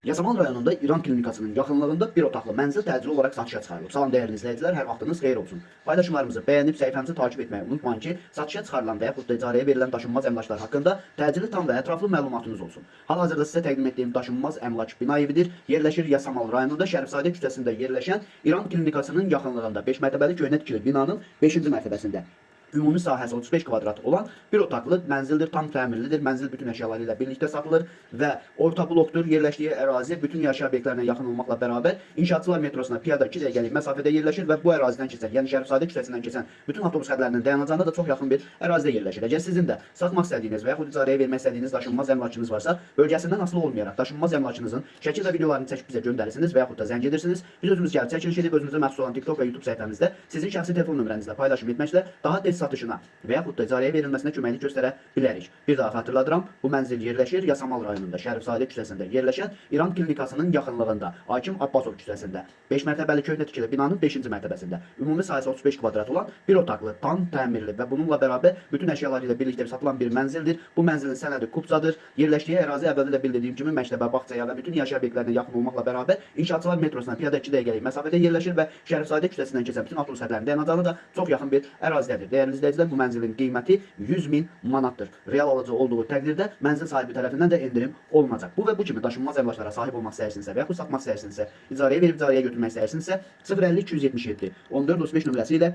Yasamal rayonunda İran klinikasının yaxınlığında bir otaqlı mənzil təcili olaraq satışa çıxarılıb. Salam dəyərli izləyicilər, hər vaxtınız xeyir olsun. Paylaşımlarımızı bəyənib səhifəmizi takip etməyi unutmayın ki, satışa çıxarılan və yaxud da icarəyə verilən daşınmaz əmlaklar haqqında təcili tam və ətraflı məlumatınız olsun. Hal-hazırda sizə təqdim etdiyim daşınmaz əmlak bina evidir. Yerləşir Yasamal rayonunda Şərifzadə küçəsində yerləşən İran klinikasının yaxınlığında 5 mərtəbəli köhnə tikili binanın 5-ci mərtəbəsində. Ümumi sahəsi 35 kvadrat olan bir otaqlı mənzildir, tam təmirlidir. Mənzil bütün əşyaları ilə birlikdə satılır və orta blokdur. Yerləşdiyi ərazi bütün yaşayış obyektlərinə yaxın olmaqla bərabər İnşaatçılar metrosuna piyada 2 dəqiqəlik məsafədə yerləşir və bu ərazidən keçən, yəni Şərifzadə küçəsindən keçən bütün avtobus xətlərinin dayanacağına da çox yaxın bir ərazidə yerləşir. Əgər sizin də satmaq istədiyiniz və yaxud icarəyə vermək istədiyiniz daşınmaz əmlakınız varsa, bölgəsindən asılı olmayaraq daşınmaz əmlakınızın şəkil və videolarını çəkib bizə göndərirsiniz və yaxud da zəng edirsiniz. Biz özümüz gəlib çəkiliş edib özümüzə məxsus olan TikTok və YouTube səhifəmizdə sizin şəxsi telefon nömrənizlə paylaşım etməklə daha tez satışına və yaxud da icarəyə verilməsinə köməklik göstərə bilərik. Bir daha xatırladıram, bu mənzil yerləşir Yasamal rayonunda Şərifzadə küçəsində yerləşən İran klinikasının yaxınlığında, Hakim Abbasov küçəsində 5 mərtəbəli köhnə tikili binanın 5-ci mərtəbəsində. Ümumi sahəsi 35 kvadrat olan bir otaqlı, tam təmirli və bununla bərabər bütün əşyaları ilə birlikdə satılan bir mənzildir. Bu mənzilin sənədi KUBZadır. Yerləşdiyi ərazi əvvəldə də bildirdiyim kimi məktəbə, bağçaya və bütün yaşayış obyektlərinə yaxın olmaqla bərabər İnşaatçılar metrosuna piyada 2 dəqiqəlik məsafədə yerləşir və Şərifzadə küçəsindən keçən bütün avtobus xətlərinin dayanacağına da çox yaxın bir ərazidədir. Dəyərli izləyicilər, bu mənzilin qiyməti 100.000 manatdır. Real alıcı olduğu təqdirdə mənzil sahibi tərəfindən də endirim olunacaq. Bu və bu kimi daşınmaz əmlaklara sahib olmaq istəyirsinizsə və yaxud satmaq istəyirsinizsə, icarəyə verib icarəyə götürmək istəyirsinizsə 050 277 1435 nömrəsi ilə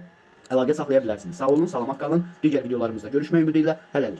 əlaqə saxlaya bilərsiniz. Sağ olun, salamat qalın. Digər videolarımızda görüşmək ümidi ilə hələlik.